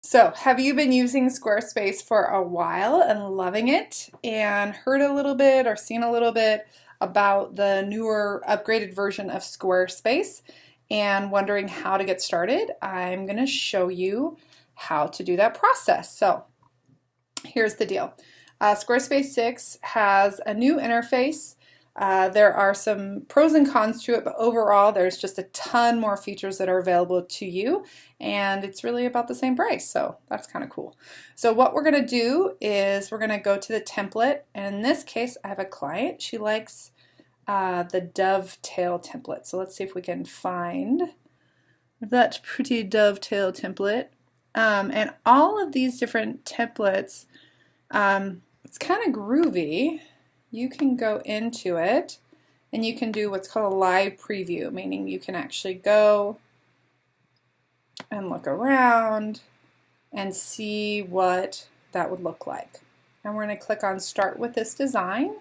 So, have you been using Squarespace for a while and loving it and heard a little bit or seen a little bit about the newer upgraded version of Squarespace and wondering how to get started? I'm going to show you how to do that process. So, here's the deal. Squarespace 6 has a new interface. There are some pros and cons to it, but overall there's just a ton more features that are available to you, and it's really about the same price, so that's kind of cool. So what we're going to do is we're going to go to the template, and in this case I have a client. She likes the dovetail template, so let's see if we can find that pretty dovetail template. And all of these different templates, it's kind of groovy. You can go into it and you can do what's called a live preview, meaning you can actually go and look around and see what that would look like. And we're going to click on Start with this design,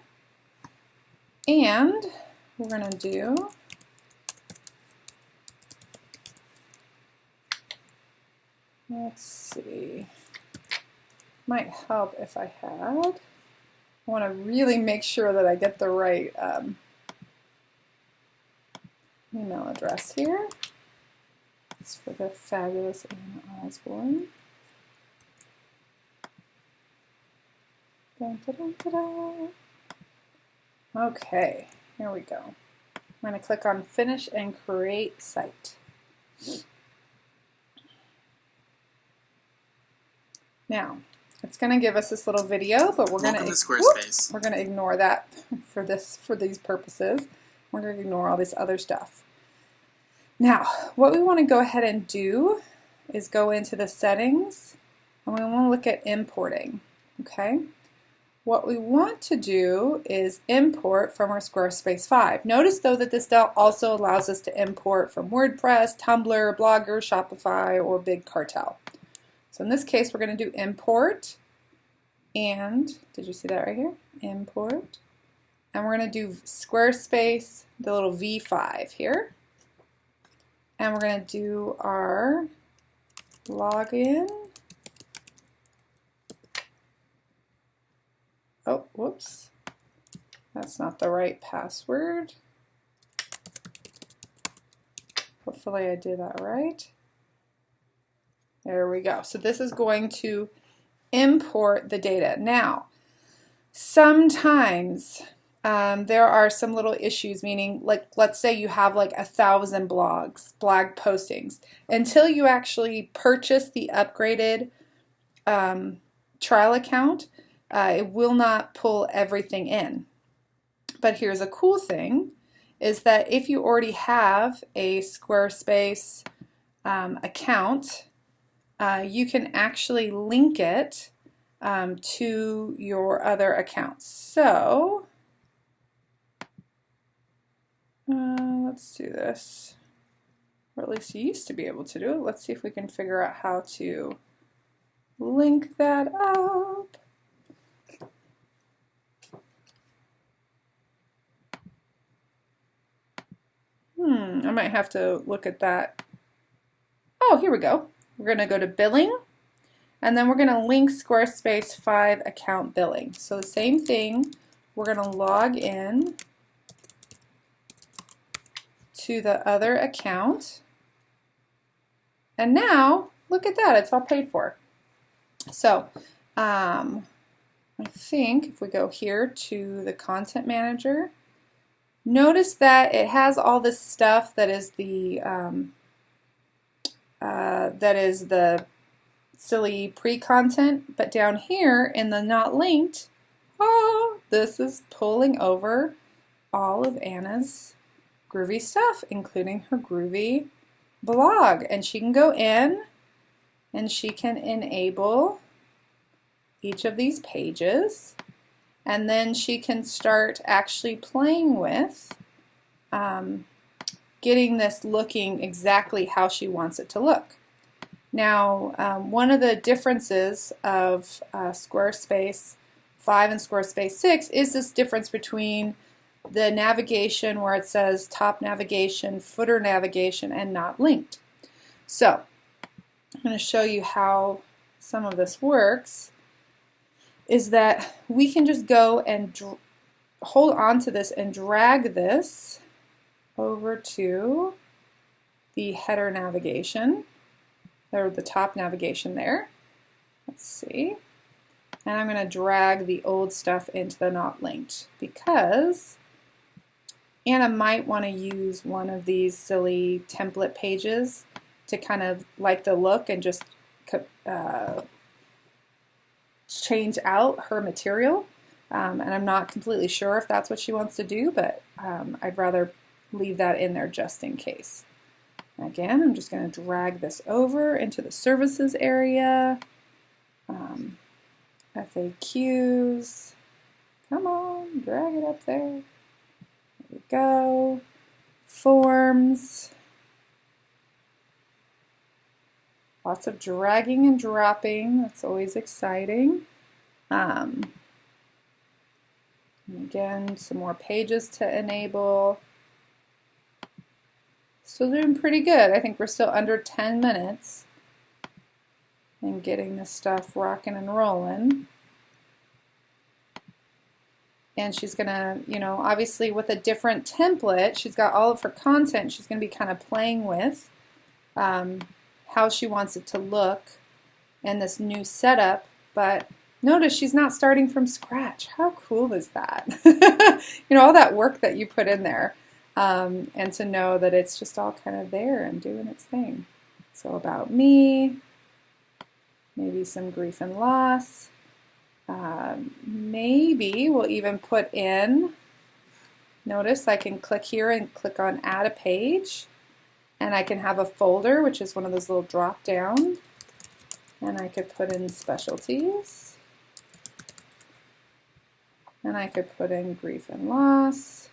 and we're going to do let's see, might help if I had. I want to really make sure that I get the right email address here. It's for the fabulous Anna Osborne. Dun, dun, dun, dun, dun. Okay, here we go. I'm going to click on Finish and Create Site. Now, it's going to give us this little video, but we're going to ignore that for these purposes. We're going to ignore all this other stuff. Now, what we want to go ahead and do is go into the settings, and we want to look at importing. Okay? What we want to do is import from our Squarespace 5. Notice though that this also allows us to import from WordPress, Tumblr, Blogger, Shopify, or Big Cartel. So in this case, we're going to do import, and did you see that right here? Import, and we're going to do Squarespace, the little V5 here, and we're going to do our login. Oh, whoops, that's not the right password. Hopefully I did that right. There we go. So this is going to import the data. Now, sometimes there are some little issues, meaning like let's say you have like 1,000 blog postings. Until you actually purchase the upgraded trial account, it will not pull everything in. But here's a cool thing, is that if you already have a Squarespace account, you can actually link it to your other accounts. So let's do this, or at least you used to be able to do it. Let's see if we can figure out how to link that up. I might have to look at that. Oh, here we go. We're going to go to billing, and then we're going to link Squarespace 5 account billing. So the same thing, we're going to log in to the other account, and now look at that, it's all paid for. So I think if we go here to the content manager, notice that it has all this stuff that is the silly pre-content, but down here in the not linked, this is pulling over all of Anna's groovy stuff, including her groovy blog, and she can go in and she can enable each of these pages, and then she can start actually playing with getting this looking exactly how she wants it to look. Now, one of the differences of Squarespace 5 and Squarespace 6 is this difference between the navigation where it says top navigation, footer navigation, and not linked. So I'm going to show you how some of this works is that we can just go and hold on to this and drag this over to the header navigation, or the top navigation there. Let's see. And I'm going to drag the old stuff into the not linked because Anna might want to use one of these silly template pages to kind of like the look and just change out her material. And I'm not completely sure if that's what she wants to do, but I'd rather leave that in there just in case. Again, I'm just going to drag this over into the services area. FAQs. Come on, drag it up there. There we go. Forms. Lots of dragging and dropping. That's always exciting. And again, some more pages to enable. Still doing pretty good. I think we're still under 10 minutes and getting this stuff rocking and rolling. And she's gonna, you know, obviously with a different template, she's got all of her content she's gonna be kind of playing with how she wants it to look in this new setup. But notice she's not starting from scratch. How cool is that? You know, all that work that you put in there. And to know that it's just all kind of there and doing its thing. So about me, maybe some grief and loss. Maybe we'll even put in, notice I can click here and click on add a page, and I can have a folder, which is one of those little drop down, and I could put in specialties, and I could put in grief and loss.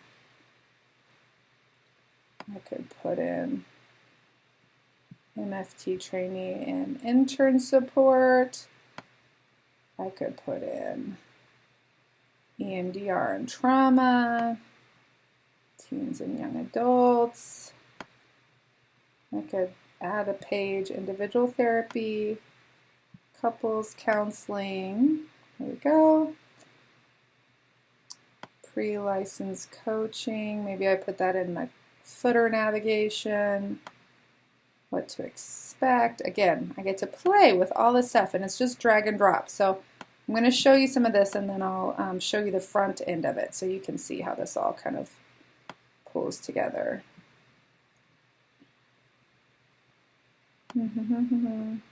I could put in MFT trainee and intern support. I could put in EMDR and trauma, teens and young adults. I could add a page, individual therapy, couples counseling. There we go. Pre-licensed coaching. Maybe I put that in my footer navigation, what to expect. Again, I get to play with all this stuff and it's just drag and drop. So I'm going to show you some of this and then I'll show you the front end of it so you can see how this all kind of pulls together. Going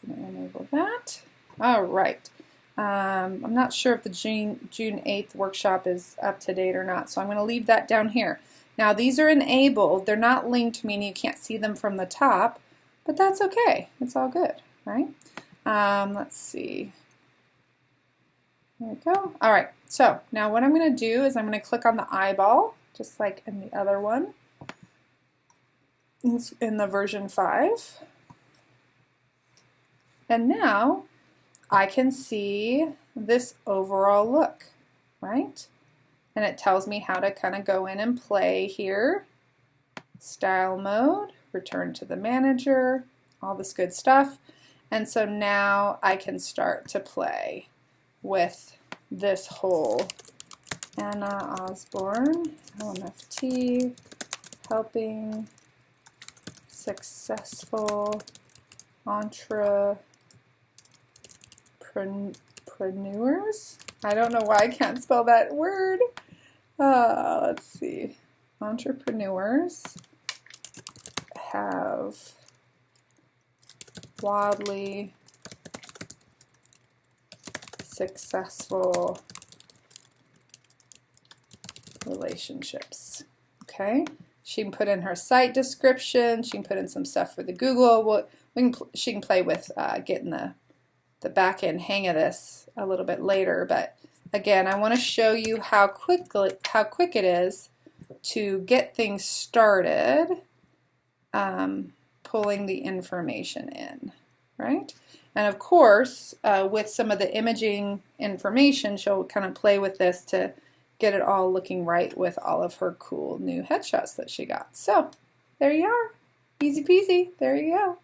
to enable that. All right. I'm not sure if the June 8th workshop is up to date or not, so I'm going to leave that down here. Now these are enabled. They're not linked, meaning you can't see them from the top, but that's okay. It's all good, right? Let's see. There we go. All right, so now what I'm going to do is I'm going to click on the eyeball, just like in the other one, in the version 5. And now I can see this overall look, right? And it tells me how to kind of go in and play here. Style mode, return to the manager, all this good stuff. And so now I can start to play with this whole Anna Osborne, LMFT, helping successful entrepreneurs. I don't know why I can't spell that word. Let's see. Entrepreneurs have wildly successful relationships. Okay. She can put in her site description. She can put in some stuff for the Google. She can play with getting the back end hang of this a little bit later. But again, I want to show you how quick it is to get things started, pulling the information in, right? And of course, with some of the imaging information, she'll kind of play with this to get it all looking right with all of her cool new headshots that she got. So there you are. Easy peasy. There you go.